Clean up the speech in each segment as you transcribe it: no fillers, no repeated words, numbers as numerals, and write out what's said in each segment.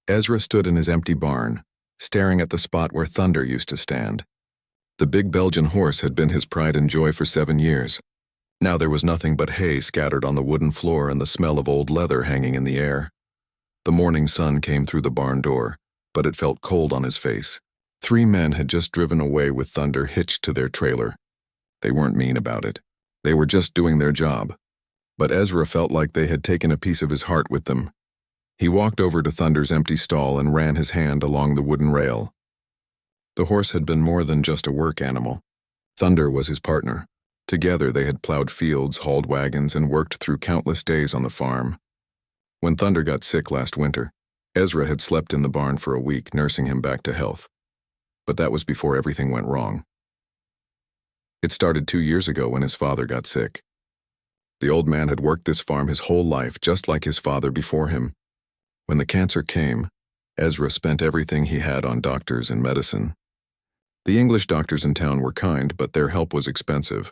Ezra stood in his empty barn, staring at the spot where Thunder used to stand. The big Belgian horse had been his pride and joy for 7 years. Now there was nothing but hay scattered on the wooden floor and the smell of old leather hanging in the air. The morning sun came through the barn door, but it felt cold on his face. 3 men had just driven away with Thunder hitched to their trailer. They weren't mean about it. They were just doing their job. But Ezra felt like they had taken a piece of his heart with them. He walked over to Thunder's empty stall and ran his hand along the wooden rail. The horse had been more than just a work animal. Thunder was his partner. Together they had plowed fields, hauled wagons, and worked through countless days on the farm. When Thunder got sick last winter, Ezra had slept in the barn for a week, nursing him back to health. But that was before everything went wrong. It started 2 years ago when his father got sick. The old man had worked this farm his whole life, just like his father before him. When the cancer came, Ezra spent everything he had on doctors and medicine. The English doctors in town were kind, but their help was expensive.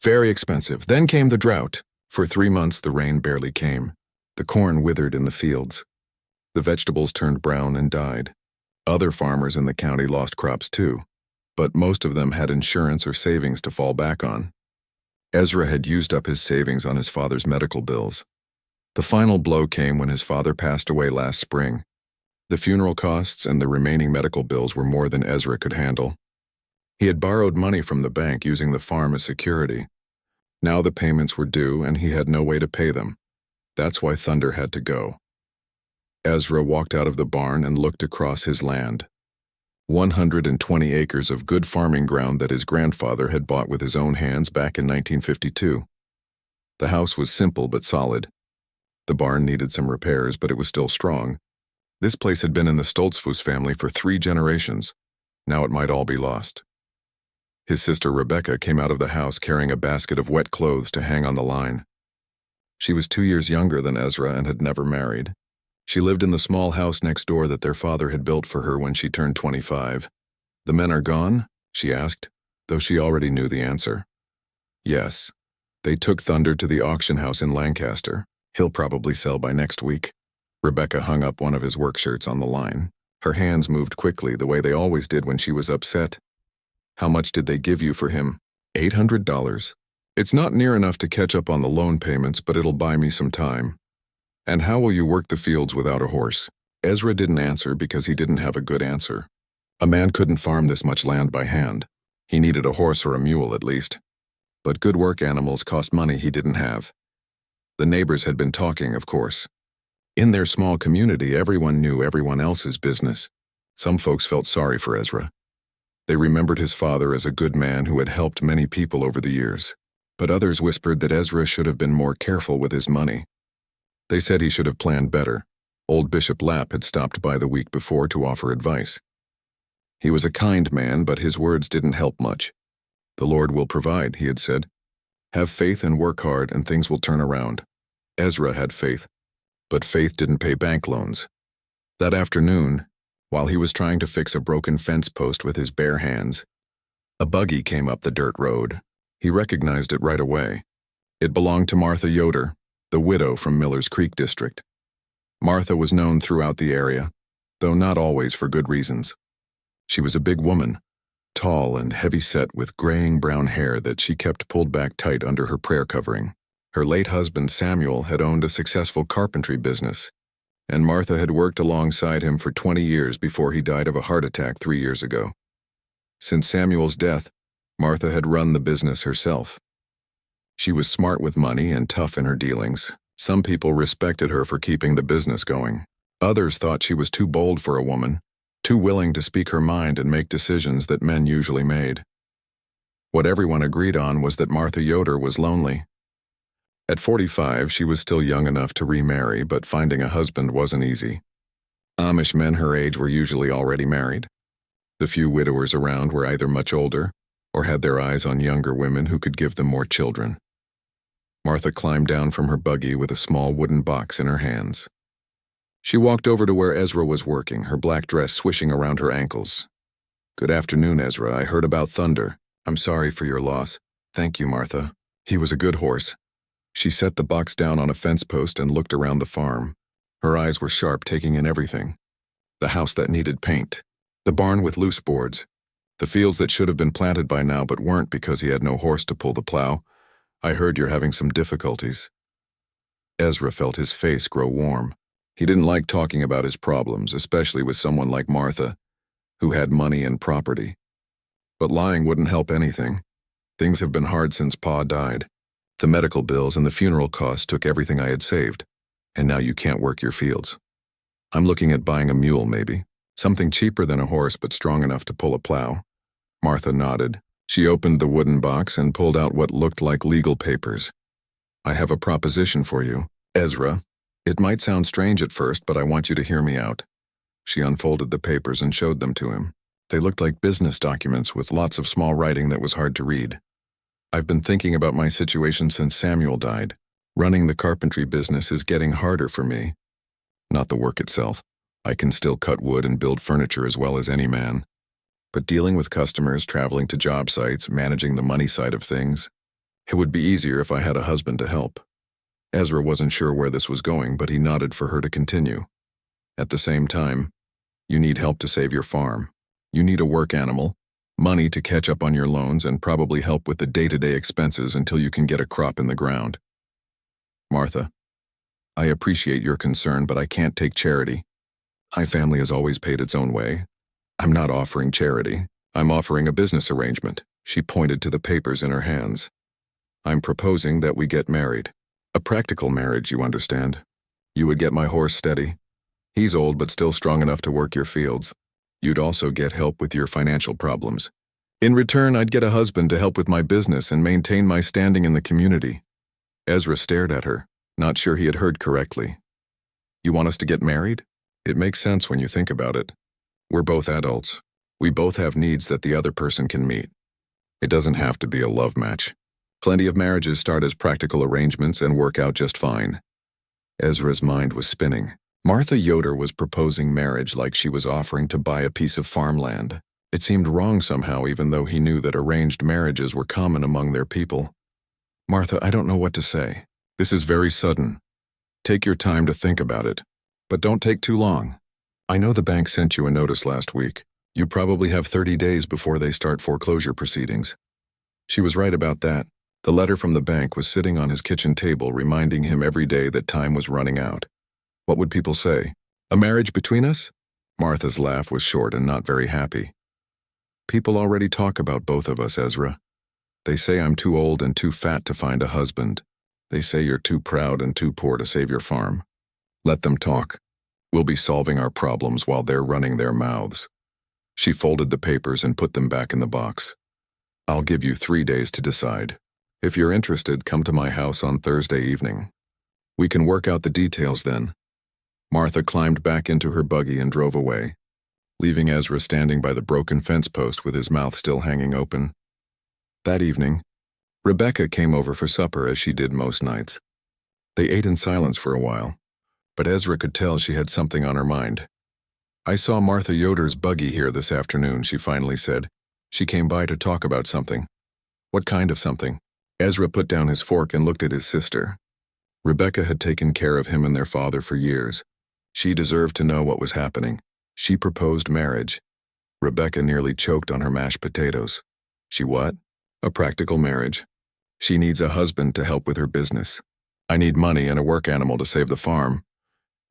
Very expensive. Then came the drought. For 3 months the rain barely came. The corn withered in the fields. The vegetables turned brown and died. Other farmers in the county lost crops too, but most of them had insurance or savings to fall back on. Ezra had used up his savings on his father's medical bills. The final blow came when his father passed away last spring. The funeral costs and the remaining medical bills were more than Ezra could handle. He had borrowed money from the bank using the farm as security. Now the payments were due and he had no way to pay them. That's why Thunder had to go. Ezra walked out of the barn and looked across his land. 120 acres of good farming ground that his grandfather had bought with his own hands back in 1952. The house was simple but solid. The barn needed some repairs, but it was still strong. This place had been in the Stoltzfus family for 3 generations. Now it might all be lost. His sister Rebecca came out of the house carrying a basket of wet clothes to hang on the line. She was 2 years younger than Ezra and had never married. She lived in the small house next door that their father had built for her when she turned 25. "The men are gone?" she asked, though she already knew the answer. Yes. They took Thunder to the auction house in Lancaster. He'll probably sell by next week. Rebecca hung up one of his work shirts on the line. Her hands moved quickly, the way they always did when she was upset. "How much did they give you for him?" $800. "It's not near enough to catch up on the loan payments, but it'll buy me some time." "And how will you work the fields without a horse?" Ezra didn't answer because he didn't have a good answer. A man couldn't farm this much land by hand. He needed a horse or a mule at least. But good work animals cost money he didn't have. The neighbors had been talking, of course. In their small community, everyone knew everyone else's business. Some folks felt sorry for Ezra. They remembered his father as a good man who had helped many people over the years. But others whispered that Ezra should have been more careful with his money. They said he should have planned better. Old Bishop Lapp had stopped by the week before to offer advice. He was a kind man, but his words didn't help much. "The Lord will provide," he had said. "Have faith and work hard and things will turn around." Ezra had faith, but faith didn't pay bank loans. That afternoon, while he was trying to fix a broken fence post with his bare hands, a buggy came up the dirt road. He recognized it right away. It belonged to Martha Yoder, the widow from Miller's Creek district. Martha was known throughout the area, though not always for good reasons. She was a big woman, tall and heavy-set with graying brown hair that she kept pulled back tight under her prayer covering. Her late husband, Samuel, had owned a successful carpentry business, and Martha had worked alongside him for 20 years before he died of a heart attack 3 years ago. Since Samuel's death, Martha had run the business herself. She was smart with money and tough in her dealings. Some people respected her for keeping the business going. Others thought she was too bold for a woman, too willing to speak her mind and make decisions that men usually made. What everyone agreed on was that Martha Yoder was lonely. At 45, she was still young enough to remarry, but finding a husband wasn't easy. Amish men her age were usually already married. The few widowers around were either much older or had their eyes on younger women who could give them more children. Martha climbed down from her buggy with a small wooden box in her hands. She walked over to where Ezra was working, her black dress swishing around her ankles. "Good afternoon, Ezra. I heard about Thunder. I'm sorry for your loss." "Thank you, Martha. He was a good horse." She set the box down on a fence post and looked around the farm. Her eyes were sharp, taking in everything. The house that needed paint. The barn with loose boards. The fields that should have been planted by now but weren't because he had no horse to pull the plow. I heard you're having some difficulties. Ezra felt his face grow warm. He didn't like talking about his problems, especially with someone like Martha, who had money and property. But lying wouldn't help anything. Things have been hard since Pa died. The medical bills and the funeral costs took everything I had saved, and now you can't work your fields. I'm looking at buying a mule, maybe. Something cheaper than a horse but strong enough to pull a plow. Martha nodded. She opened the wooden box and pulled out what looked like legal papers. I have a proposition for you, Ezra. It might sound strange at first, but I want you to hear me out. She unfolded the papers and showed them to him. They looked like business documents with lots of small writing that was hard to read. I've been thinking about my situation since Samuel died. Running the carpentry business is getting harder for me. Not the work itself. I can still cut wood and build furniture as well as any man. But dealing with customers, traveling to job sites, managing the money side of things, it would be easier if I had a husband to help. Ezra wasn't sure where this was going, but he nodded for her to continue. At the same time, you need help to save your farm. You need a work animal, money to catch up on your loans, and probably help with the day-to-day expenses until you can get a crop in the ground. Martha, I appreciate your concern, but I can't take charity. My family has always paid its own way. I'm not offering charity. I'm offering a business arrangement. She pointed to the papers in her hands. I'm proposing that we get married. A practical marriage, you understand. You would get my horse steady. He's old but still strong enough to work your fields. You'd also get help with your financial problems. In return, I'd get a husband to help with my business and maintain my standing in the community. Ezra stared at her, not sure he had heard correctly. You want us to get married? It makes sense when you think about it. We're both adults. We both have needs that the other person can meet. It doesn't have to be a love match. Plenty of marriages start as practical arrangements and work out just fine. Ezra's mind was spinning. Martha Yoder was proposing marriage like she was offering to buy a piece of farmland. It seemed wrong somehow, even though he knew that arranged marriages were common among their people. Martha, I don't know what to say. This is very sudden. Take your time to think about it. But don't take too long. I know the bank sent you a notice last week. You probably have 30 days before they start foreclosure proceedings. She was right about that. The letter from the bank was sitting on his kitchen table, reminding him every day that time was running out. What would people say? A marriage between us? Martha's laugh was short and not very happy. People already talk about both of us, Ezra. They say I'm too old and too fat to find a husband. They say you're too proud and too poor to save your farm. Let them talk. We'll be solving our problems while they're running their mouths. She folded the papers and put them back in the box. I'll give you 3 days to decide. If you're interested, come to my house on Thursday evening. We can work out the details then. Martha climbed back into her buggy and drove away, leaving Ezra standing by the broken fence post with his mouth still hanging open. That evening, Rebecca came over for supper as she did most nights. They ate in silence for a while, but Ezra could tell she had something on her mind. I saw Martha Yoder's buggy here this afternoon, she finally said. She came by to talk about something. What kind of something? Ezra put down his fork and looked at his sister. Rebecca had taken care of him and their father for years. She deserved to know what was happening. She proposed marriage. Rebecca nearly choked on her mashed potatoes. She what? A practical marriage. She needs a husband to help with her business. I need money and a work animal to save the farm.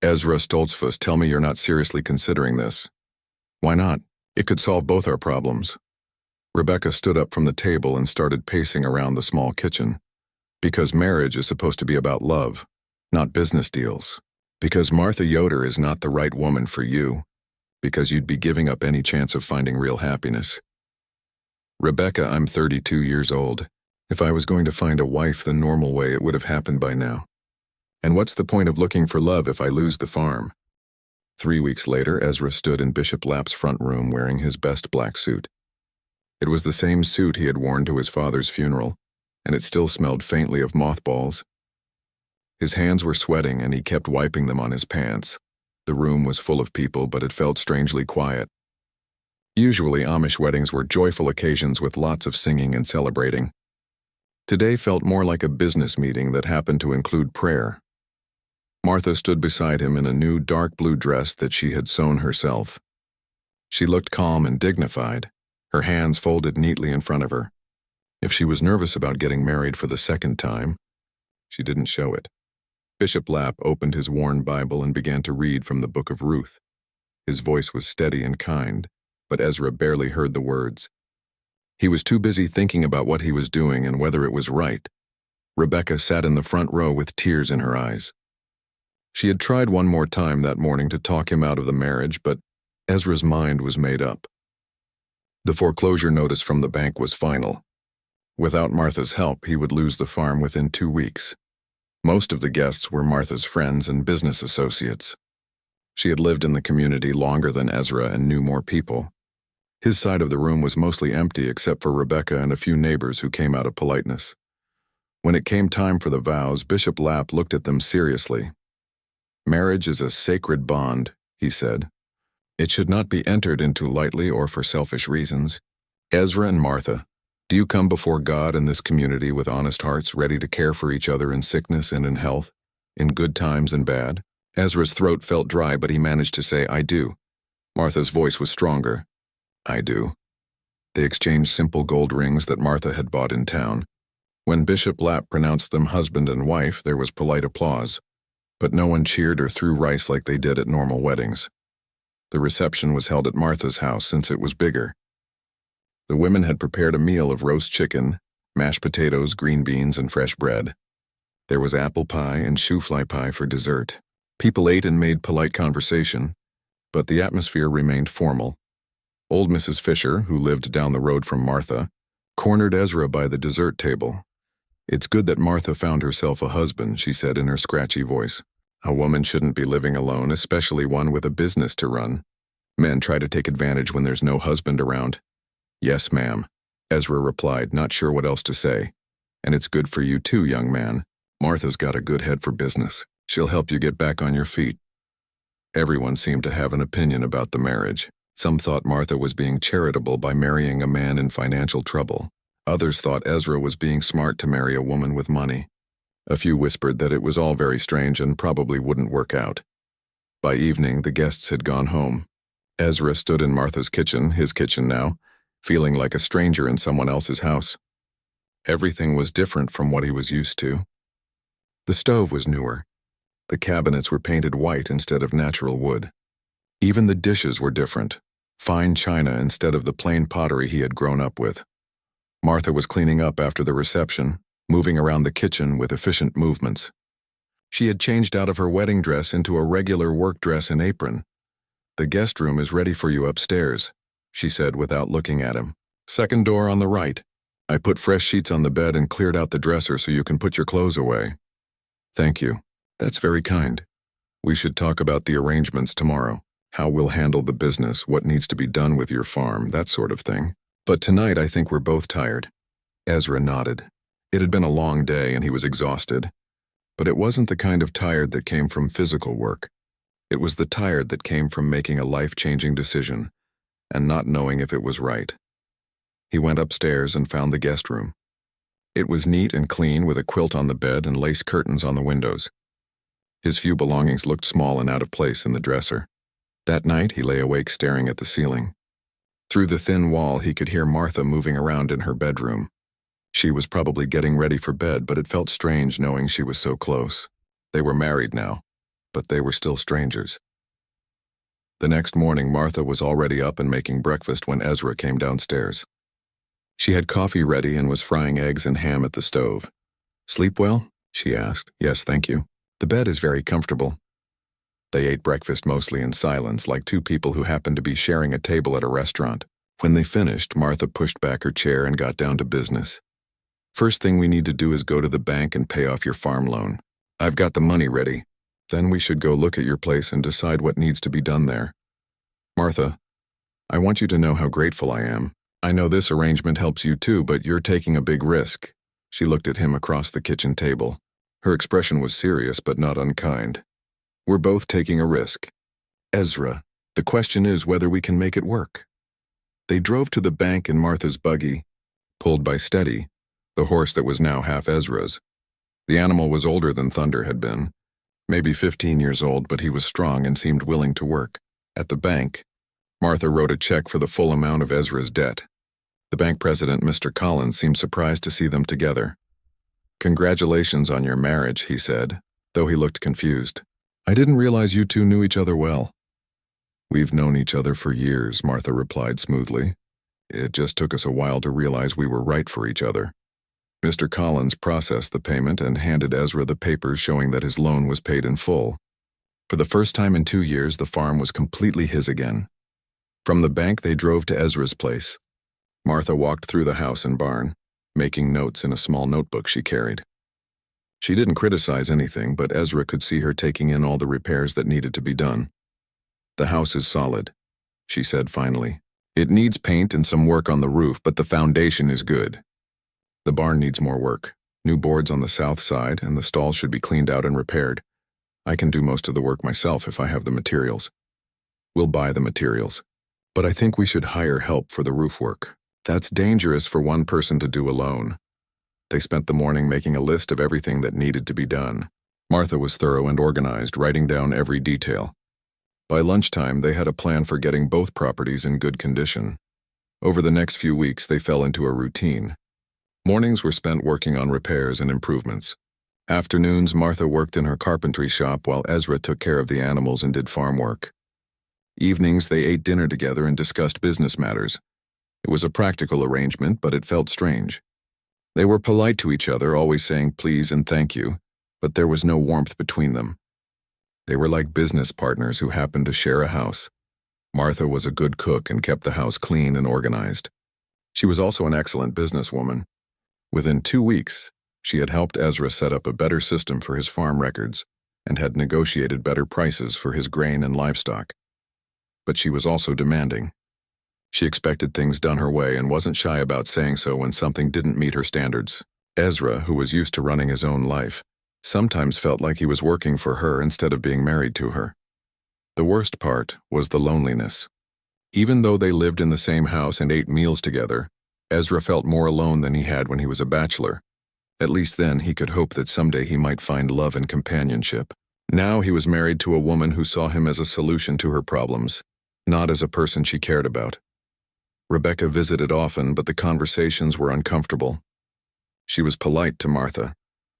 Ezra Stoltzfus, tell me you're not seriously considering this. Why not? It could solve both our problems. Rebecca stood up from the table and started pacing around the small kitchen. Because marriage is supposed to be about love, not business deals. Because Martha Yoder is not the right woman for you. Because you'd be giving up any chance of finding real happiness. Rebecca, I'm 32 years old. If I was going to find a wife the normal way, it would have happened by now. And what's the point of looking for love if I lose the farm? 3 weeks later, Ezra stood in Bishop Lapp's front room wearing his best black suit. It was the same suit he had worn to his father's funeral, and it still smelled faintly of mothballs. His hands were sweating and he kept wiping them on his pants. The room was full of people, but it felt strangely quiet. Usually, Amish weddings were joyful occasions with lots of singing and celebrating. Today felt more like a business meeting that happened to include prayer. Martha stood beside him in a new dark blue dress that she had sewn herself. She looked calm and dignified, her hands folded neatly in front of her. If she was nervous about getting married for the second time, she didn't show it. Bishop Lapp opened his worn Bible and began to read from the book of Ruth. His voice was steady and kind, but Ezra barely heard the words. He was too busy thinking about what he was doing and whether it was right. Rebecca sat in the front row with tears in her eyes. She had tried one more time that morning to talk him out of the marriage, but Ezra's mind was made up. The foreclosure notice from the bank was final. Without Martha's help, he would lose the farm within 2 weeks. Most of the guests were Martha's friends and business associates. She had lived in the community longer than Ezra and knew more people. His side of the room was mostly empty except for Rebecca and a few neighbors who came out of politeness. When it came time for the vows, Bishop Lapp looked at them seriously. "Marriage is a sacred bond," he said. "It should not be entered into lightly or for selfish reasons. Ezra and Martha, do you come before God and this community with honest hearts, ready to care for each other in sickness and in health, in good times and bad?" Ezra's throat felt dry, but he managed to say, "I do." Martha's voice was stronger. "I do." They exchanged simple gold rings that Martha had bought in town. When Bishop Lapp pronounced them husband and wife, there was polite applause, but no one cheered or threw rice like they did at normal weddings. The reception was held at Martha's house since it was bigger. The women had prepared a meal of roast chicken, mashed potatoes, green beans, and fresh bread. There was apple pie and shoofly pie for dessert. People ate and made polite conversation, but the atmosphere remained formal. Old Mrs. Fisher, who lived down the road from Martha, cornered Ezra by the dessert table. "It's good that Martha found herself a husband," she said in her scratchy voice. "A woman shouldn't be living alone, especially one with a business to run. Men try to take advantage when there's no husband around." "Yes, ma'am," Ezra replied, not sure what else to say. "And it's good for you too, young man. Martha's got a good head for business. She'll help you get back on your feet." Everyone seemed to have an opinion about the marriage. Some thought Martha was being charitable by marrying a man in financial trouble. Others thought Ezra was being smart to marry a woman with money. A few whispered that it was all very strange and probably wouldn't work out. By evening, the guests had gone home. Ezra stood in Martha's kitchen, his kitchen now, feeling like a stranger in someone else's house. Everything was different from what he was used to. The stove was newer. The cabinets were painted white instead of natural wood. Even the dishes were different, fine china instead of the plain pottery he had grown up with. Martha was cleaning up after the reception, moving around the kitchen with efficient movements. She had changed out of her wedding dress into a regular work dress and apron. "The guest room is ready for you upstairs," she said without looking at him. "Second door on the right. I put fresh sheets on the bed and cleared out the dresser so you can put your clothes away." "Thank you. That's very kind. We should talk about the arrangements tomorrow. How we'll handle the business, what needs to be done with your farm, that sort of thing. But tonight I think we're both tired." Ezra nodded. It had been a long day and he was exhausted. But it wasn't the kind of tired that came from physical work. It was the tired that came from making a life-changing decision and not knowing if it was right. He went upstairs and found the guest room. It was neat and clean with a quilt on the bed and lace curtains on the windows. His few belongings looked small and out of place in the dresser. That night he lay awake staring at the ceiling. Through the thin wall he could hear Martha moving around in her bedroom. She was probably getting ready for bed, but it felt strange knowing she was so close. They were married now, but they were still strangers. The next morning Martha was already up and making breakfast when Ezra came downstairs. She had coffee ready and was frying eggs and ham at the stove. "Sleep well?" she asked. "Yes, thank you. The bed is very comfortable." They ate breakfast mostly in silence, like two people who happened to be sharing a table at a restaurant. When they finished, Martha pushed back her chair and got down to business. "First thing we need to do is go to the bank and pay off your farm loan. I've got the money ready. Then we should go look at your place and decide what needs to be done there. Martha, I want you to know how grateful I am. I know this arrangement helps you too, but you're taking a big risk." She looked at him across the kitchen table. Her expression was serious but not unkind. "We're both taking a risk. Ezra, the question is whether we can make it work." They drove to the bank in Martha's buggy, pulled by Steady, the horse that was now half Ezra's. The animal was older than Thunder had been, maybe 15 years old, but he was strong and seemed willing to work. At the bank, Martha wrote a check for the full amount of Ezra's debt. The bank president, Mr. Collins, seemed surprised to see them together. "Congratulations on your marriage," he said, though he looked confused. "I didn't realize you two knew each other well." "We've known each other for years," Martha replied smoothly. "It just took us a while to realize we were right for each other." Mr. Collins processed the payment and handed Ezra the papers showing that his loan was paid in full. For the first time in 2 years, the farm was completely his again. From the bank, they drove to Ezra's place. Martha walked through the house and barn, making notes in a small notebook she carried. She didn't criticize anything, but Ezra could see her taking in all the repairs that needed to be done. "The house is solid," she said finally. "It needs paint and some work on the roof, but the foundation is good. The barn needs more work. New boards on the south side, and the stalls should be cleaned out and repaired. I can do most of the work myself if I have the materials. We'll buy the materials. But I think we should hire help for the roof work. That's dangerous for one person to do alone." They spent the morning making a list of everything that needed to be done. Martha was thorough and organized, writing down every detail. By lunchtime, they had a plan for getting both properties in good condition. Over the next few weeks, they fell into a routine. Mornings were spent working on repairs and improvements. Afternoons, Martha worked in her carpentry shop while Ezra took care of the animals and did farm work. Evenings, they ate dinner together and discussed business matters. It was a practical arrangement, but it felt strange. They were polite to each other, always saying please and thank you, but there was no warmth between them. They were like business partners who happened to share a house. Martha was a good cook and kept the house clean and organized. She was also an excellent businesswoman. Within 2 weeks, she had helped Ezra set up a better system for his farm records and had negotiated better prices for his grain and livestock. But she was also demanding. She expected things done her way and wasn't shy about saying so when something didn't meet her standards. Ezra, who was used to running his own life, sometimes felt like he was working for her instead of being married to her. The worst part was the loneliness. Even though they lived in the same house and ate meals together, Ezra felt more alone than he had when he was a bachelor. At least then he could hope that someday he might find love and companionship. Now he was married to a woman who saw him as a solution to her problems, not as a person she cared about. Rebecca visited often, but the conversations were uncomfortable. She was polite to Martha,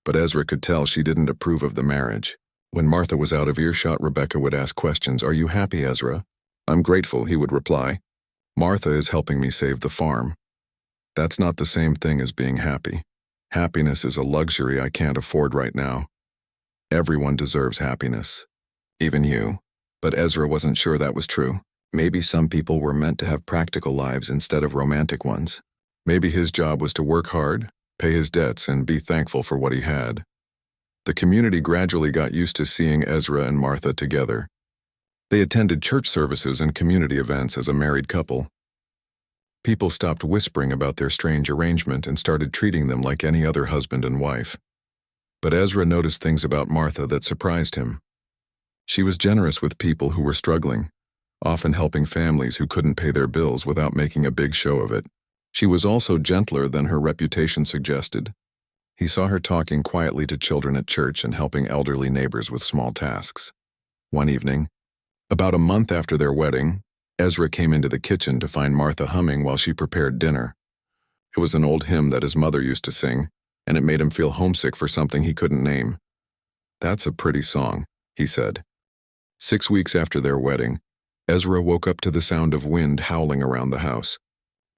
but Ezra could tell she didn't approve of the marriage. When Martha was out of earshot, Rebecca would ask questions. "Are you happy, Ezra?" "I'm grateful," he would reply. "Martha is helping me save the farm." That's not the same thing as being happy. Happiness is a luxury I can't afford right now. Everyone deserves happiness. Even you. But Ezra wasn't sure that was true. Maybe some people were meant to have practical lives instead of romantic ones. Maybe his job was to work hard, pay his debts, and be thankful for what he had. The community gradually got used to seeing Ezra and Martha together. They attended church services and community events as a married couple. People stopped whispering about their strange arrangement and started treating them like any other husband and wife. But Ezra noticed things about Martha that surprised him. She was generous with people who were struggling, often helping families who couldn't pay their bills without making a big show of it. She was also gentler than her reputation suggested. He saw her talking quietly to children at church and helping elderly neighbors with small tasks. One evening, about a month after their wedding, Ezra came into the kitchen to find Martha humming while she prepared dinner. It was an old hymn that his mother used to sing, and it made him feel homesick for something he couldn't name. "That's a pretty song," he said. 6 weeks after their wedding, Ezra woke up to the sound of wind howling around the house.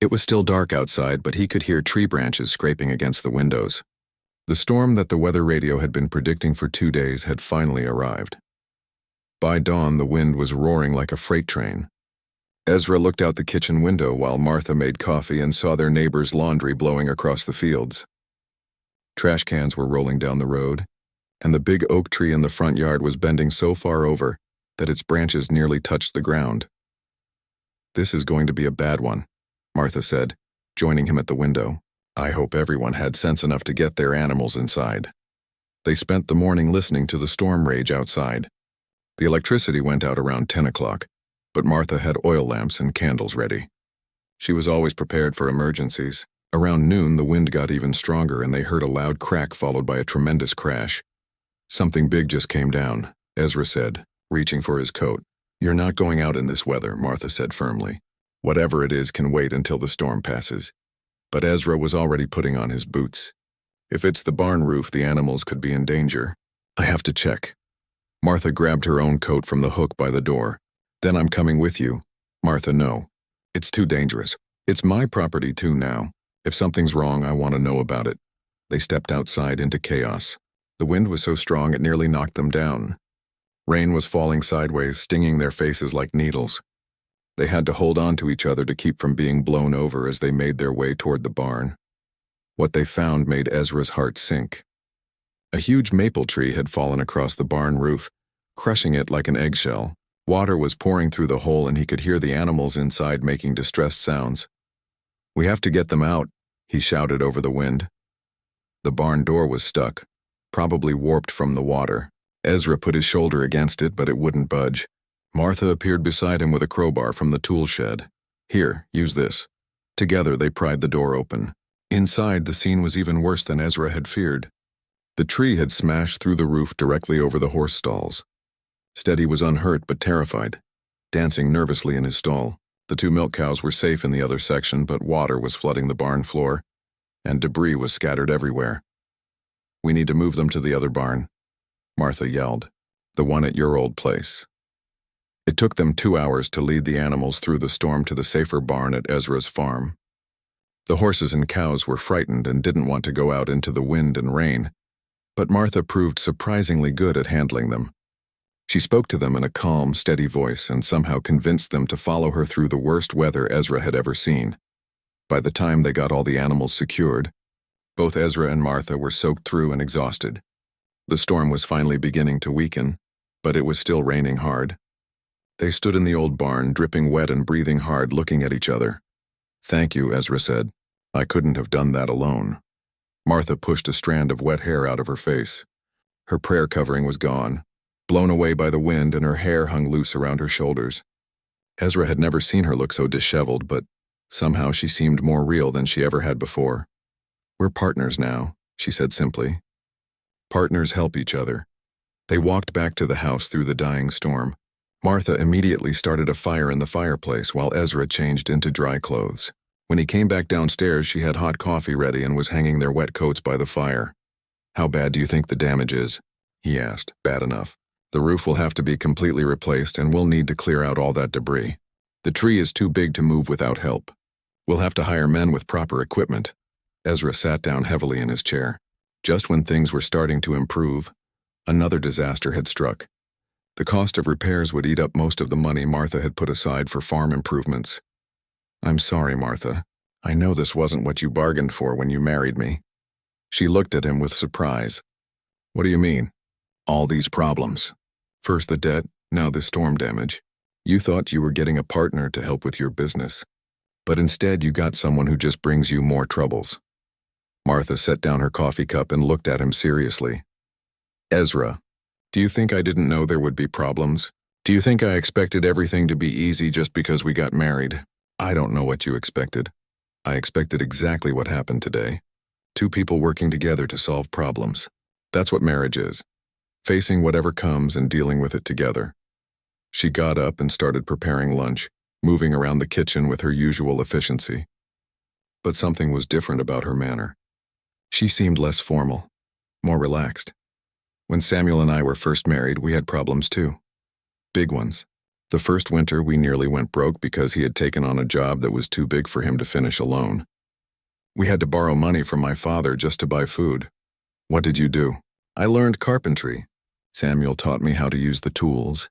It was still dark outside, but he could hear tree branches scraping against the windows. The storm that the weather radio had been predicting for 2 days had finally arrived. By dawn, the wind was roaring like a freight train. Ezra looked out the kitchen window while Martha made coffee and saw their neighbor's laundry blowing across the fields. Trash cans were rolling down the road, and the big oak tree in the front yard was bending so far over that its branches nearly touched the ground. "This is going to be a bad one," Martha said, joining him at the window. "I hope everyone had sense enough to get their animals inside." They spent the morning listening to the storm rage outside. The electricity went out around 10 o'clock, but Martha had oil lamps and candles ready. She was always prepared for emergencies. Around noon, the wind got even stronger and they heard a loud crack followed by a tremendous crash. Something big just came down, Ezra said, reaching for his coat. You're not going out in this weather, Martha said firmly. Whatever it is can wait until the storm passes. But Ezra was already putting on his boots. If it's the barn roof, the animals could be in danger. I have to check. Martha grabbed her own coat from the hook by the door. Then I'm coming with you. Martha, no. It's too dangerous. It's my property too now. If something's wrong, I want to know about it. They stepped outside into chaos. The wind was so strong it nearly knocked them down. Rain was falling sideways, stinging their faces like needles. They had to hold on to each other to keep from being blown over as they made their way toward the barn. What they found made Ezra's heart sink. A huge maple tree had fallen across the barn roof, crushing it like an eggshell. Water was pouring through the hole and he could hear the animals inside making distressed sounds. We have to get them out, he shouted over the wind. The barn door was stuck, probably warped from the water. Ezra put his shoulder against it, but it wouldn't budge. Martha appeared beside him with a crowbar from the tool shed. Here, use this. Together they pried the door open. Inside, the scene was even worse than Ezra had feared. The tree had smashed through the roof directly over the horse stalls. Steady was unhurt but terrified, dancing nervously in his stall. The 2 milk cows were safe in the other section, but water was flooding the barn floor, and debris was scattered everywhere. We need to move them to the other barn, Martha yelled. The one at your old place. It took them 2 hours to lead the animals through the storm to the safer barn at Ezra's farm. The horses and cows were frightened and didn't want to go out into the wind and rain, but Martha proved surprisingly good at handling them. She spoke to them in a calm, steady voice and somehow convinced them to follow her through the worst weather Ezra had ever seen. By the time they got all the animals secured, both Ezra and Martha were soaked through and exhausted. The storm was finally beginning to weaken, but it was still raining hard. They stood in the old barn, dripping wet and breathing hard, looking at each other. Thank you, Ezra said. I couldn't have done that alone. Martha pushed a strand of wet hair out of her face. Her prayer covering was gone, blown away by the wind, and her hair hung loose around her shoulders. Ezra had never seen her look so disheveled, but somehow she seemed more real than she ever had before. We're partners now, she said simply. Partners help each other. They walked back to the house through the dying storm. Martha immediately started a fire in the fireplace while Ezra changed into dry clothes. When he came back downstairs, she had hot coffee ready and was hanging their wet coats by the fire. How bad do you think the damage is? He asked. Bad enough. The roof will have to be completely replaced and we'll need to clear out all that debris. The tree is too big to move without help. We'll have to hire men with proper equipment. Ezra sat down heavily in his chair. Just when things were starting to improve, another disaster had struck. The cost of repairs would eat up most of the money Martha had put aside for farm improvements. I'm sorry, Martha. I know this wasn't what you bargained for when you married me. She looked at him with surprise. What do you mean? All these problems. First the debt, now the storm damage. You thought you were getting a partner to help with your business, but instead you got someone who just brings you more troubles. Martha set down her coffee cup and looked at him seriously. Ezra, do you think I didn't know there would be problems? Do you think I expected everything to be easy just because we got married? I don't know what you expected. I expected exactly what happened today. 2 people working together to solve problems. That's what marriage is. Facing whatever comes and dealing with it together. She got up and started preparing lunch, moving around the kitchen with her usual efficiency. But something was different about her manner. She seemed less formal, more relaxed. When Samuel and I were first married, we had problems too. Big ones. The first winter, we nearly went broke because he had taken on a job that was too big for him to finish alone. We had to borrow money from my father just to buy food. What did you do? I learned carpentry. Samuel taught me how to use the tools,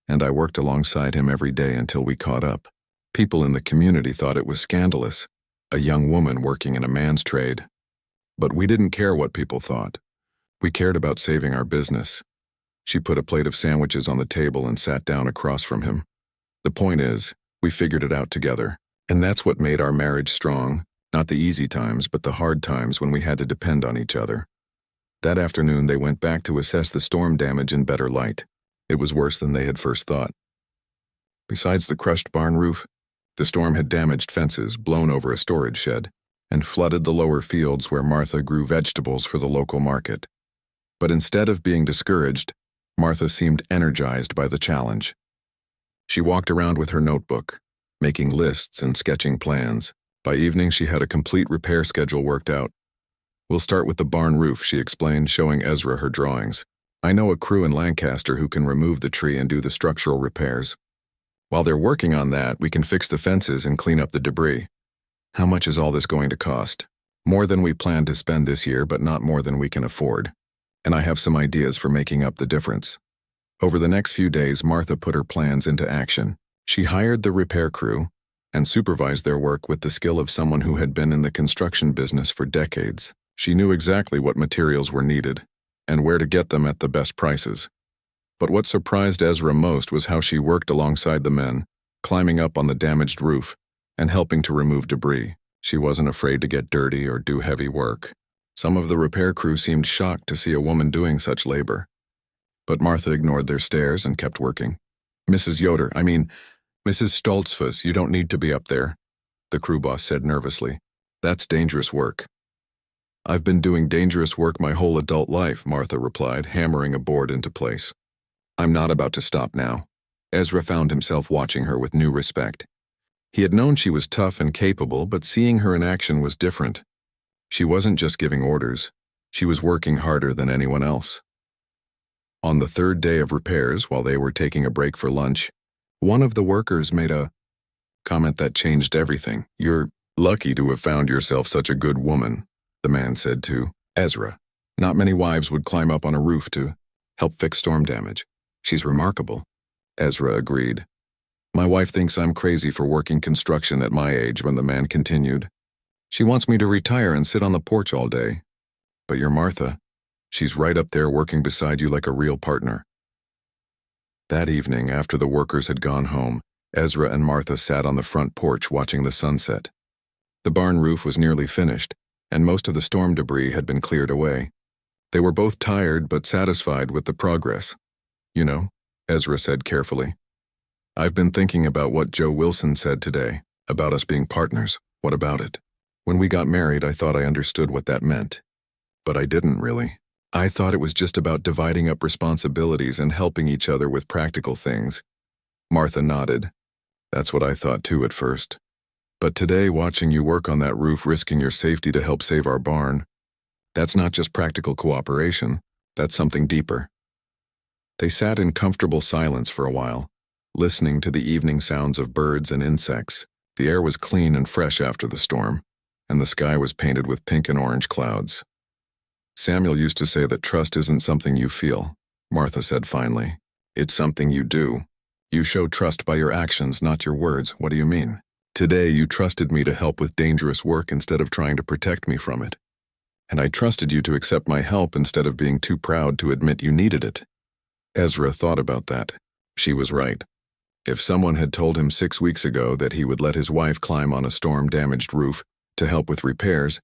and I worked alongside him every day until we caught up. People in the community thought it was scandalous, a young woman working in a man's trade. But we didn't care what people thought. We cared about saving our business. She put a plate of sandwiches on the table and sat down across from him. The point is, we figured it out together, and that's what made our marriage strong, not the easy times, but the hard times when we had to depend on each other. That afternoon, they went back to assess the storm damage in better light. It was worse than they had first thought. Besides the crushed barn roof, the storm had damaged fences, blown over a storage shed, and flooded the lower fields where Martha grew vegetables for the local market. But instead of being discouraged, Martha seemed energized by the challenge. She walked around with her notebook, making lists and sketching plans. By evening, she had a complete repair schedule worked out. "We'll start with the barn roof," she explained, showing Ezra her drawings. "I know a crew in Lancaster who can remove the tree and do the structural repairs. While they're working on that, we can fix the fences and clean up the debris." "How much is all this going to cost?" "More than we planned to spend this year, but not more than we can afford. And I have some ideas for making up the difference." Over the next few days, Martha put her plans into action. She hired the repair crew and supervised their work with the skill of someone who had been in the construction business for decades. She knew exactly what materials were needed and where to get them at the best prices. But what surprised Ezra most was how she worked alongside the men, climbing up on the damaged roof and helping to remove debris. She wasn't afraid to get dirty or do heavy work. Some of the repair crew seemed shocked to see a woman doing such labor. But Martha ignored their stares and kept working. Mrs. Stoltzfus, you don't need to be up there," the crew boss said nervously. "That's dangerous work." "I've been doing dangerous work my whole adult life," Martha replied, hammering a board into place. "I'm not about to stop now." Ezra found himself watching her with new respect. He had known she was tough and capable, but seeing her in action was different. She wasn't just giving orders. She was working harder than anyone else. On the third day of repairs, while they were taking a break for lunch, one of the workers made a comment that changed everything. "You're lucky to have found yourself such a good woman," the man said to Ezra. "Not many wives would climb up on a roof to help fix storm damage." "She's remarkable," Ezra agreed. "My wife thinks I'm crazy for working construction at my age," when the man continued. "She wants me to retire and sit on the porch all day. But you're Martha. She's right up there working beside you like a real partner." That evening, after the workers had gone home, Ezra and Martha sat on the front porch watching the sunset. The barn roof was nearly finished, and most of the storm debris had been cleared away. They were both tired but satisfied with the progress. "You know," Ezra said carefully, "I've been thinking about what Joe Wilson said today, about us being partners. What about it? When we got married, I thought I understood what that meant. But I didn't really. I thought it was just about dividing up responsibilities and helping each other with practical things." Martha nodded. "That's what I thought too at first. But today, watching you work on that roof, risking your safety to help save our barn, that's not just practical cooperation, that's something deeper." They sat in comfortable silence for a while, listening to the evening sounds of birds and insects. The air was clean and fresh after the storm, and the sky was painted with pink and orange clouds. "Samuel used to say that trust isn't something you feel," Martha said finally. "It's something you do. You show trust by your actions, not your words." "What do you mean?" "Today you trusted me to help with dangerous work instead of trying to protect me from it. And I trusted you to accept my help instead of being too proud to admit you needed it." Ezra thought about that. She was right. If someone had told him 6 weeks ago that he would let his wife climb on a storm-damaged roof to help with repairs,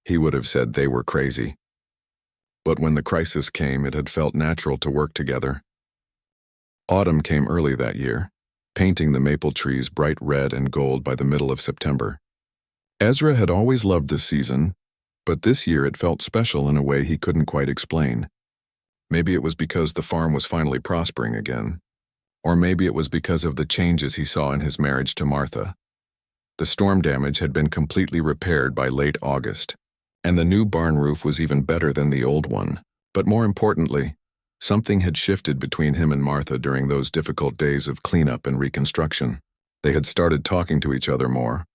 he would have said they were crazy. But when the crisis came, it had felt natural to work together. Autumn came early that year, painting the maple trees bright red and gold by the middle of September. Ezra had always loved this season, but this year it felt special in a way he couldn't quite explain. Maybe it was because the farm was finally prospering again, or maybe it was because of the changes he saw in his marriage to Martha. The storm damage had been completely repaired by late August, and the new barn roof was even better than the old one. But more importantly, something had shifted between him and Martha during those difficult days of cleanup and reconstruction. They had started talking to each other more,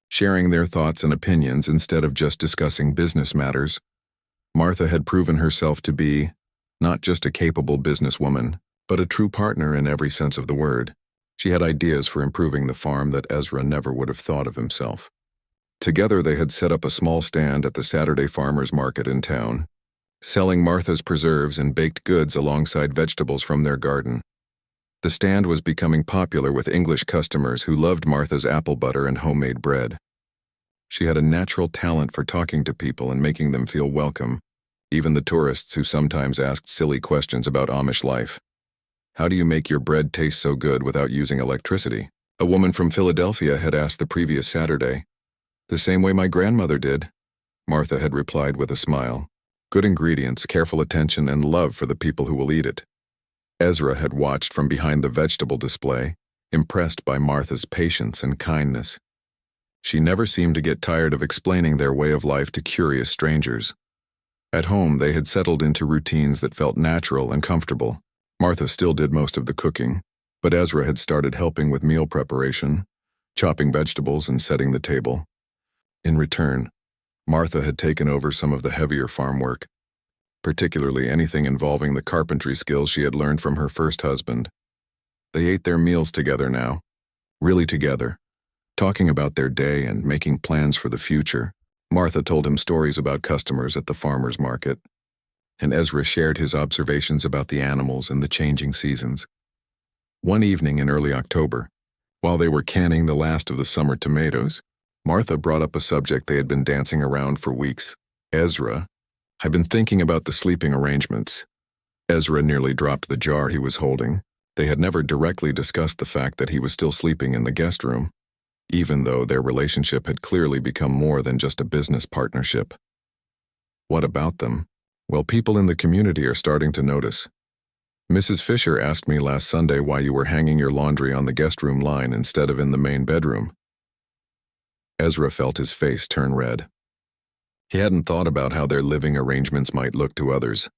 sharing their thoughts and opinions instead of just discussing business matters. Martha had proven herself to be not just a capable businesswoman, but a true partner in every sense of the word. She had ideas for improving the farm that Ezra never would have thought of himself. Together they had set up a small stand at the Saturday farmers market in town, selling Martha's preserves and baked goods alongside vegetables from their garden. The stand was becoming popular with English customers who loved Martha's apple butter and homemade bread. She had a natural talent for talking to people and making them feel welcome, even the tourists who sometimes asked silly questions about Amish life. "How do you make your bread taste so good without using electricity?" a woman from Philadelphia had asked the previous Saturday. "The same way my grandmother did," Martha had replied with a smile. Good ingredients, careful attention, and love for the people who will eat it. Ezra had watched from behind the vegetable display, impressed by Martha's patience and kindness. She never seemed to get tired of explaining their way of life to curious strangers. At home, they had settled into routines that felt natural and comfortable. Martha still did most of the cooking, but Ezra had started helping with meal preparation, chopping vegetables and setting the table. In return, Martha had taken over some of the heavier farm work, particularly anything involving the carpentry skills she had learned from her first husband. They ate their meals together now, really together, talking about their day and making plans for the future. Martha told him stories about customers at the farmer's market, and Ezra shared his observations about the animals and the changing seasons. One evening in early October, while they were canning the last of the summer tomatoes, Martha brought up a subject they had been dancing around for weeks. Ezra, "I've been thinking about the sleeping arrangements." Ezra nearly dropped the jar he was holding. They had never directly discussed the fact that he was still sleeping in the guest room, even though their relationship had clearly become more than just a business partnership. What about them? Well, people in the community are starting to notice. Mrs. Fisher asked me last Sunday why you were hanging your laundry on the guest room line instead of in the main bedroom. Ezra felt his face turn red. He hadn't thought about how their living arrangements might look to others.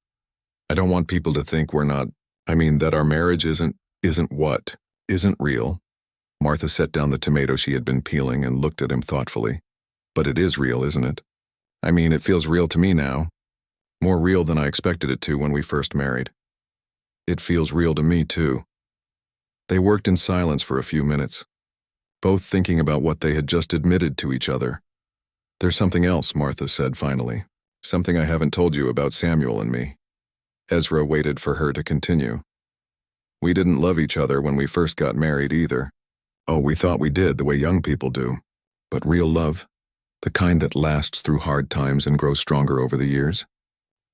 "I don't want people to think that our marriage isn't real." Martha set down the tomato she had been peeling and looked at him thoughtfully. "But it is real, isn't it? It feels real to me now. More real than I expected it to when we first married." "It feels real to me, too." They worked in silence for a few minutes, both thinking about what they had just admitted to each other. "There's something else," Martha said finally. "Something I haven't told you about Samuel and me." Ezra waited for her to continue. "We didn't love each other when we first got married either. Oh, we thought we did, the way young people do. But real love, the kind that lasts through hard times and grows stronger over the years,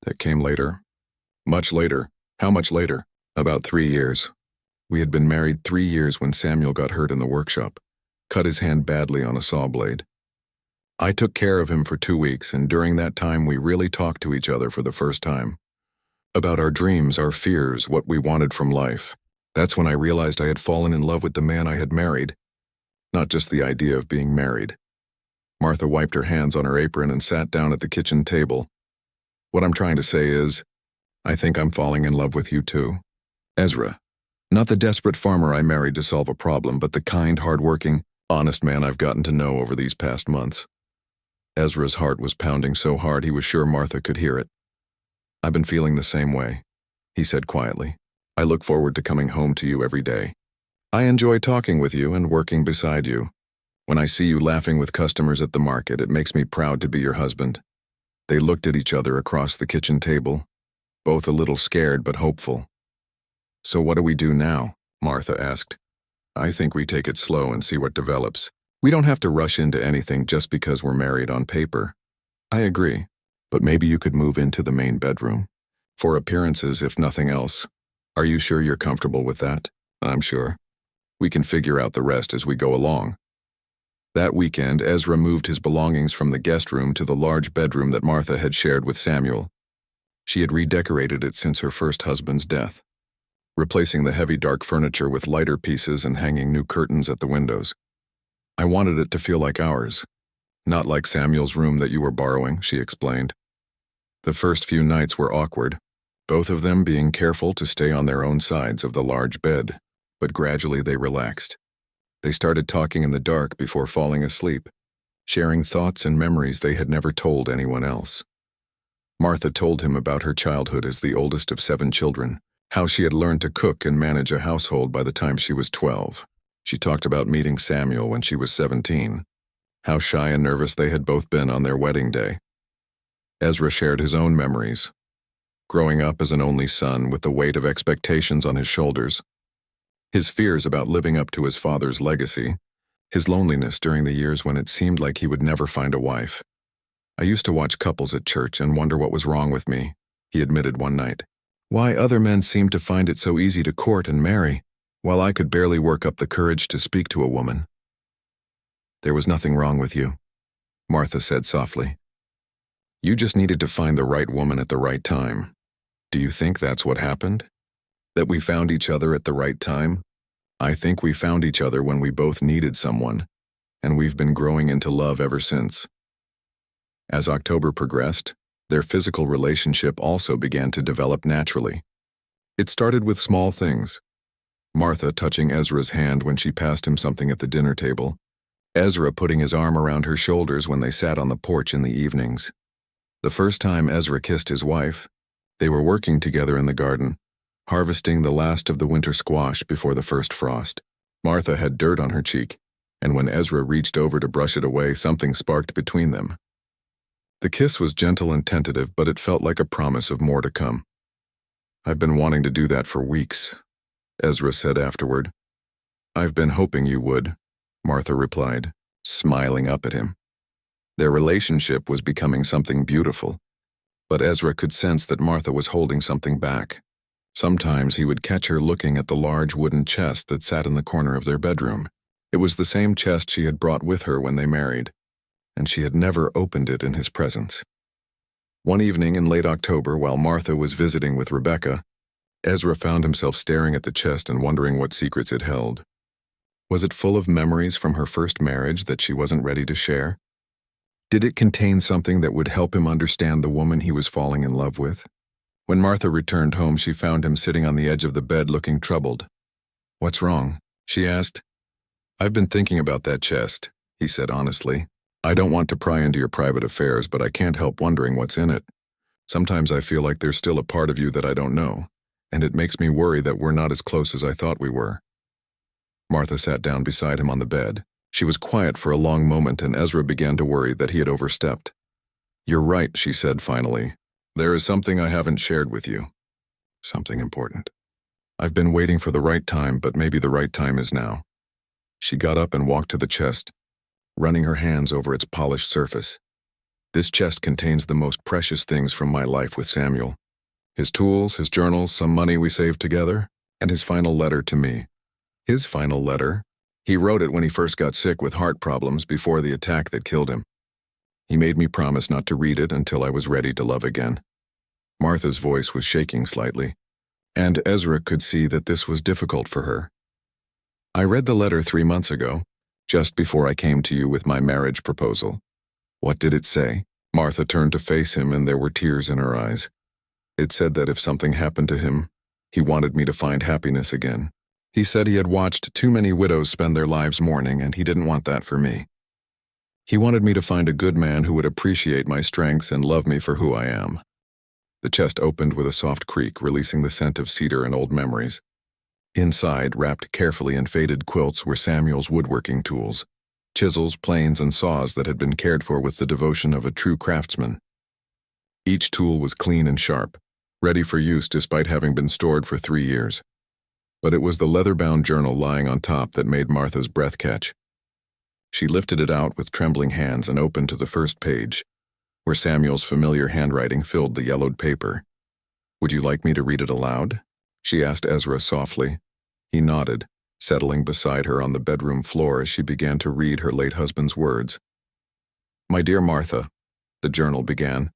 that came later. Much later. How much later? About 3 years. We had been married 3 years when Samuel got hurt in the workshop, cut his hand badly on a saw blade. I took care of him for 2 weeks, and during that time we really talked to each other for the first time. About our dreams, our fears, what we wanted from life. That's when I realized I had fallen in love with the man I had married, not just the idea of being married." Martha wiped her hands on her apron and sat down at the kitchen table. "What I'm trying to say is, I think I'm falling in love with you too. Ezra. Not the desperate farmer I married to solve a problem, but the kind, hard-working, honest man I've gotten to know over these past months." Ezra's heart was pounding so hard he was sure Martha could hear it. "I've been feeling the same way," he said quietly. "I look forward to coming home to you every day. I enjoy talking with you and working beside you. When I see you laughing with customers at the market, it makes me proud to be your husband." They looked at each other across the kitchen table, both a little scared but hopeful. "So what do we do now?" Martha asked. "I think we take it slow and see what develops. We don't have to rush into anything just because we're married on paper." "I agree, but maybe you could move into the main bedroom. For appearances, if nothing else. Are you sure you're comfortable with that?" "I'm sure. We can figure out the rest as we go along." That weekend, Ezra moved his belongings from the guest room to the large bedroom that Martha had shared with Samuel. She had redecorated it since her first husband's death, replacing the heavy dark furniture with lighter pieces and hanging new curtains at the windows. "I wanted it to feel like ours, not like Samuel's room that you were borrowing," she explained. The first few nights were awkward, both of them being careful to stay on their own sides of the large bed, but gradually they relaxed. They started talking in the dark before falling asleep, sharing thoughts and memories they had never told anyone else. Martha told him about her childhood as the oldest of 7 children, how she had learned to cook and manage a household by the time she was 12. She talked about meeting Samuel when she was 17, how shy and nervous they had both been on their wedding day. Ezra shared his own memories, growing up as an only son with the weight of expectations on his shoulders, his fears about living up to his father's legacy, his loneliness during the years when it seemed like he would never find a wife. "I used to watch couples at church and wonder what was wrong with me," he admitted one night. "Why other men seemed to find it so easy to court and marry, while I could barely work up the courage to speak to a woman." "There was nothing wrong with you," Martha said softly. You just needed to find the right woman at the right time. Do you think that's what happened? That we found each other at the right time? I think we found each other when we both needed someone, and we've been growing into love ever since." As October progressed, their physical relationship also began to develop naturally. It started with small things. Martha touching Ezra's hand when she passed him something at the dinner table, Ezra putting his arm around her shoulders when they sat on the porch in the evenings. The first time Ezra kissed his wife, they were working together in the garden, harvesting the last of the winter squash before the first frost. Martha had dirt on her cheek, and when Ezra reached over to brush it away, something sparked between them. The kiss was gentle and tentative, but it felt like a promise of more to come. "I've been wanting to do that for weeks," Ezra said afterward. "I've been hoping you would," Martha replied, smiling up at him. Their relationship was becoming something beautiful, but Ezra could sense that Martha was holding something back. Sometimes he would catch her looking at the large wooden chest that sat in the corner of their bedroom. It was the same chest she had brought with her when they married, and she had never opened it in his presence. One evening in late October, while Martha was visiting with Rebecca, Ezra found himself staring at the chest and wondering what secrets it held. Was it full of memories from her first marriage that she wasn't ready to share? Did it contain something that would help him understand the woman he was falling in love with? When Martha returned home, she found him sitting on the edge of the bed looking troubled. "What's wrong?" she asked. "I've been thinking about that chest," he said honestly. "I don't want to pry into your private affairs, but I can't help wondering what's in it. Sometimes I feel like there's still a part of you that I don't know, and it makes me worry that we're not as close as I thought we were." Martha sat down beside him on the bed. She was quiet for a long moment, and Ezra began to worry that he had overstepped. "You're right," she said finally. "There is something I haven't shared with you. Something important. I've been waiting for the right time, but maybe the right time is now." She got up and walked to the chest, running her hands over its polished surface. "This chest contains the most precious things from my life with Samuel. His tools, his journals, some money we saved together, and his final letter to me." His final letter? He wrote it when he first got sick with heart problems before the attack that killed him. He made me promise not to read it until I was ready to love again. Martha's voice was shaking slightly, and Ezra could see that this was difficult for her. "I read the letter 3 months ago, just before I came to you with my marriage proposal." "What did it say?" Martha turned to face him, and there were tears in her eyes. "It said that if something happened to him, he wanted me to find happiness again. He said he had watched too many widows spend their lives mourning, and he didn't want that for me. He wanted me to find a good man who would appreciate my strengths and love me for who I am." The chest opened with a soft creak, releasing the scent of cedar and old memories. Inside, wrapped carefully in faded quilts, were Samuel's woodworking tools, chisels, planes, and saws that had been cared for with the devotion of a true craftsman. Each tool was clean and sharp, ready for use despite having been stored for 3 years. But it was the leather-bound journal lying on top that made Martha's breath catch. She lifted it out with trembling hands and opened to the first page, where Samuel's familiar handwriting filled the yellowed paper. "Would you like me to read it aloud?" she asked Ezra softly. He nodded, settling beside her on the bedroom floor as she began to read her late husband's words. "My dear Martha," the journal began,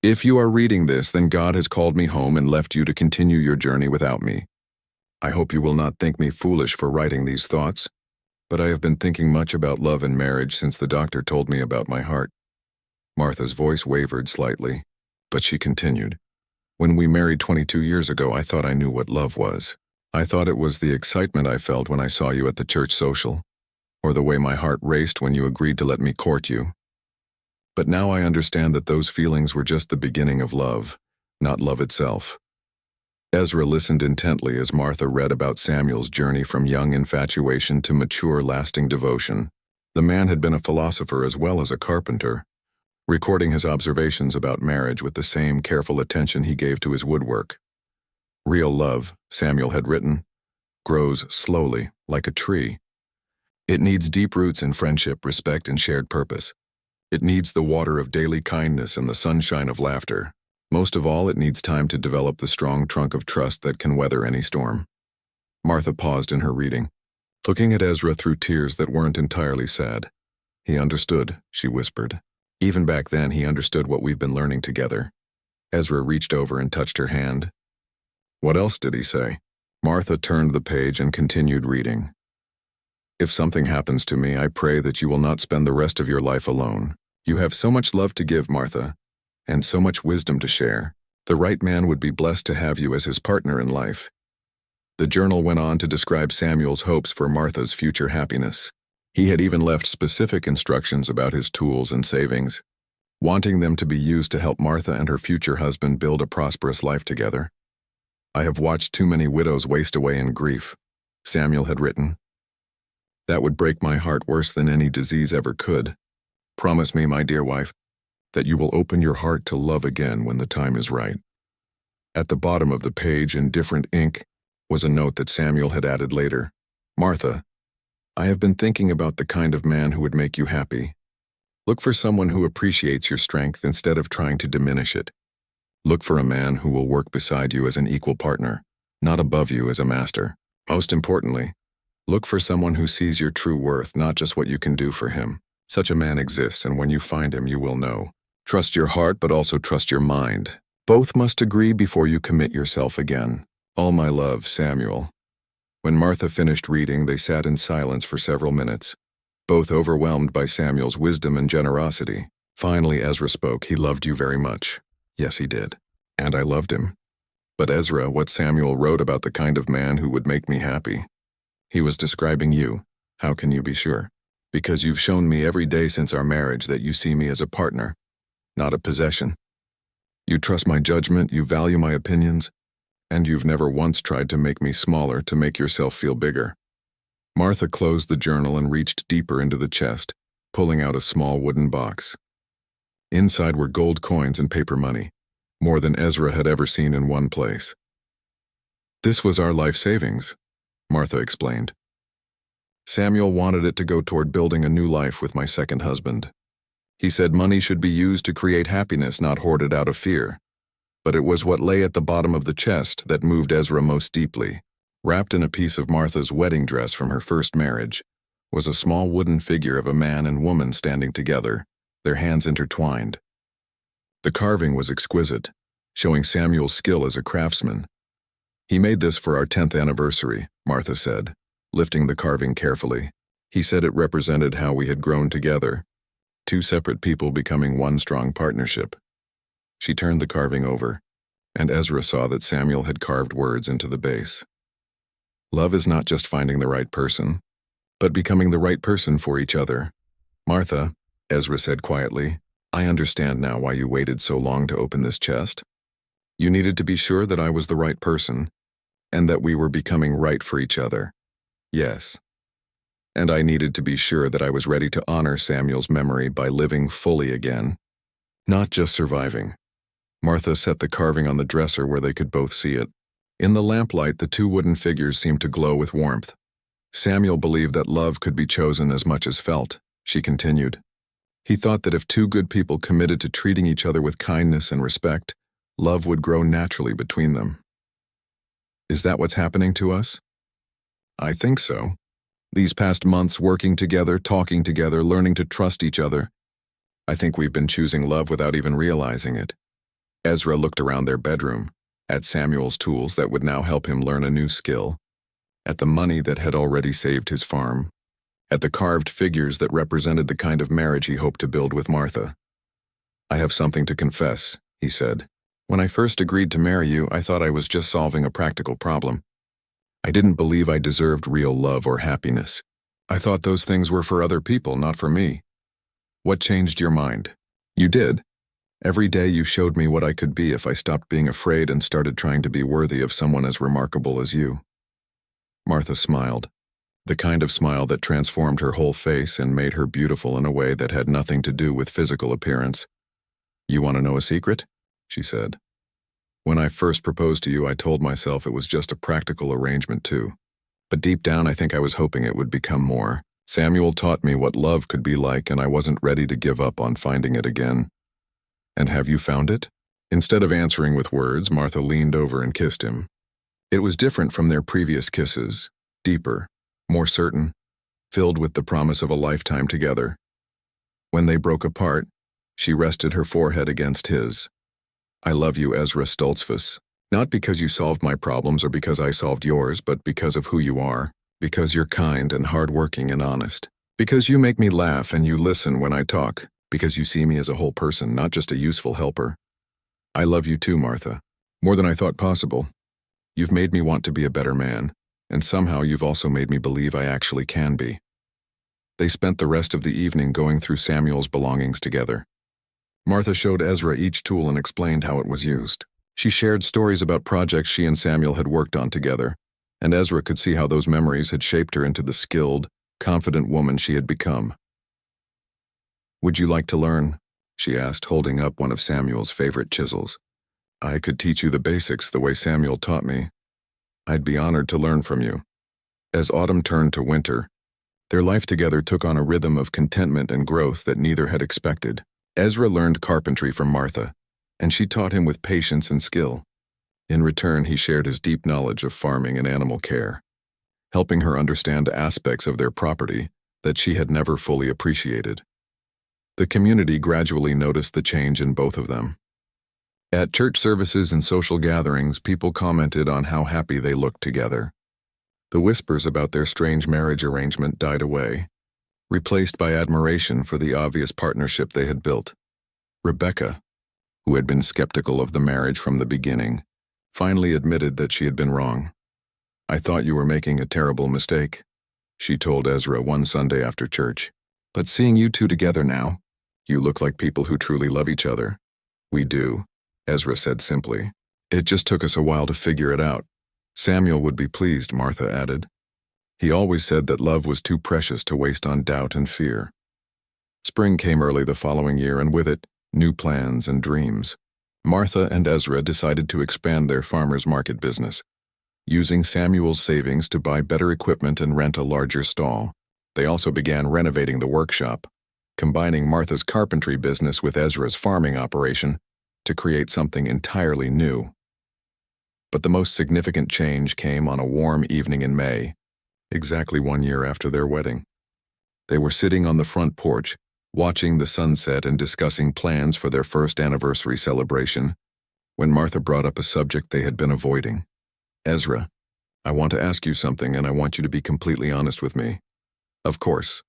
"if you are reading this, then God has called me home and left you to continue your journey without me. I hope you will not think me foolish for writing these thoughts, but I have been thinking much about love and marriage since the doctor told me about my heart." Martha's voice wavered slightly, but she continued. "When we married 22 years ago, I thought I knew what love was. I thought it was the excitement I felt when I saw you at the church social, or the way my heart raced when you agreed to let me court you. But now I understand that those feelings were just the beginning of love, not love itself." Ezra listened intently as Martha read about Samuel's journey from young infatuation to mature, lasting devotion. The man had been a philosopher as well as a carpenter, recording his observations about marriage with the same careful attention he gave to his woodwork. "Real love," Samuel had written, "grows slowly, like a tree. It needs deep roots in friendship, respect, and shared purpose. It needs the water of daily kindness and the sunshine of laughter. Most of all, it needs time to develop the strong trunk of trust that can weather any storm." Martha paused in her reading, looking at Ezra through tears that weren't entirely sad. "He understood," she whispered. Even back then, he understood what we've been learning together. Ezra reached over and touched her hand. What else did he say? Martha turned the page and continued reading. If something happens to me, I pray that you will not spend the rest of your life alone. You have so much love to give, Martha, and so much wisdom to share. The right man would be blessed to have you as his partner in life. The journal went on to describe Samuel's hopes for Martha's future happiness. He had even left specific instructions about his tools and savings, wanting them to be used to help Martha and her future husband build a prosperous life together. I have watched too many widows waste away in grief, Samuel had written. That would break my heart worse than any disease ever could. Promise me, my dear wife, that you will open your heart to love again when the time is right. At the bottom of the page, in different ink, was a note that Samuel had added later. Martha, I have been thinking about the kind of man who would make you happy. Look for someone who appreciates your strength instead of trying to diminish it. Look for a man who will work beside you as an equal partner, not above you as a master. Most importantly, look for someone who sees your true worth, not just what you can do for him. Such a man exists, and when you find him, you will know. Trust your heart, but also trust your mind. Both must agree before you commit yourself again. All my love, Samuel. When Martha finished reading, they sat in silence for several minutes, both overwhelmed by Samuel's wisdom and generosity. Finally, Ezra spoke. He loved you very much. Yes, he did. And I loved him. But Ezra, what Samuel wrote about the kind of man who would make me happy. He was describing you. How can you be sure? Because you've shown me every day since our marriage that you see me as a partner, not a possession. You trust my judgment, you value my opinions, and you've never once tried to make me smaller to make yourself feel bigger. Martha closed the journal and reached deeper into the chest, pulling out a small wooden box. Inside were gold coins and paper money, more than Ezra had ever seen in one place. This was our life savings, Martha explained. Samuel wanted it to go toward building a new life with my second husband. He said money should be used to create happiness, not hoarded out of fear. But it was what lay at the bottom of the chest that moved Ezra most deeply. Wrapped in a piece of Martha's wedding dress from her first marriage was a small wooden figure of a man and woman standing together, their hands intertwined. The carving was exquisite, showing Samuel's skill as a craftsman. He made this for our 10th anniversary, Martha said, lifting the carving carefully. He said it represented how we had grown together, two separate people becoming one strong partnership. She turned the carving over, and Ezra saw that Samuel had carved words into the base. Love is not just finding the right person, but becoming the right person for each other. Martha, Ezra said quietly, I understand now why you waited so long to open this chest. You needed to be sure that I was the right person, and that we were becoming right for each other. Yes. And I needed to be sure that I was ready to honor Samuel's memory by living fully again, not just surviving. Martha set the carving on the dresser where they could both see it. In the lamplight, the two wooden figures seemed to glow with warmth. Samuel believed that love could be chosen as much as felt, she continued. He thought that if two good people committed to treating each other with kindness and respect, love would grow naturally between them. Is that what's happening to us? I think so. These past months working together, talking together, learning to trust each other. I think we've been choosing love without even realizing it. Ezra looked around their bedroom, at Samuel's tools that would now help him learn a new skill, at the money that had already saved his farm, at the carved figures that represented the kind of marriage he hoped to build with Martha. I have something to confess, he said. When I first agreed to marry you, I thought I was just solving a practical problem. I didn't believe I deserved real love or happiness. I thought those things were for other people, not for me. What changed your mind? You did. Every day you showed me what I could be if I stopped being afraid and started trying to be worthy of someone as remarkable as you. Martha smiled, the kind of smile that transformed her whole face and made her beautiful in a way that had nothing to do with physical appearance. You want to know a secret? She said. When I first proposed to you, I told myself it was just a practical arrangement too. But deep down, I think I was hoping it would become more. Samuel taught me what love could be like, and I wasn't ready to give up on finding it again. And have you found it? Instead of answering with words, Martha leaned over and kissed him. It was different from their previous kisses, deeper, more certain, filled with the promise of a lifetime together. When they broke apart, She rested her forehead against his. I love you, Ezra Stoltzfus. Not because you solved my problems or because I solved yours, but because of who you are. Because you're kind and hardworking and honest. Because you make me laugh and you listen when I talk. Because you see me as a whole person, not just a useful helper. I love you too, Martha. More than I thought possible. You've made me want to be a better man, and somehow you've also made me believe I actually can be. They spent the rest of the evening going through Samuel's belongings together. Martha showed Ezra each tool and explained how it was used. She shared stories about projects she and Samuel had worked on together, and Ezra could see how those memories had shaped her into the skilled, confident woman she had become. Would you like to learn? She asked, holding up one of Samuel's favorite chisels. I could teach you the basics the way Samuel taught me. I'd be honored to learn from you. As autumn turned to winter, their life together took on a rhythm of contentment and growth that neither had expected. Ezra learned carpentry from Martha, and she taught him with patience and skill. In return, he shared his deep knowledge of farming and animal care, helping her understand aspects of their property that she had never fully appreciated. The community gradually noticed the change in both of them. At church services and social gatherings, people commented on how happy they looked together. The whispers about their strange marriage arrangement died away, replaced by admiration for the obvious partnership they had built. Rebecca, who had been skeptical of the marriage from the beginning, finally admitted that she had been wrong. I thought you were making a terrible mistake, she told Ezra one Sunday after church. But seeing you two together now, you look like people who truly love each other. We do, Ezra said simply. It just took us a while to figure it out. Samuel would be pleased, Martha added. He always said that love was too precious to waste on doubt and fear. Spring came early the following year, and with it, new plans and dreams. Martha and Ezra decided to expand their farmers market business, using Samuel's savings to buy better equipment and rent a larger stall. They also began renovating the workshop, combining Martha's carpentry business with Ezra's farming operation to create something entirely new. But the most significant change came on a warm evening in May, exactly 1 year after their wedding. They were sitting on the front porch, watching the sunset and discussing plans for their first anniversary celebration, when Martha brought up a subject they had been avoiding. Ezra, I want to ask you something, and I want you to be completely honest with me. Of course,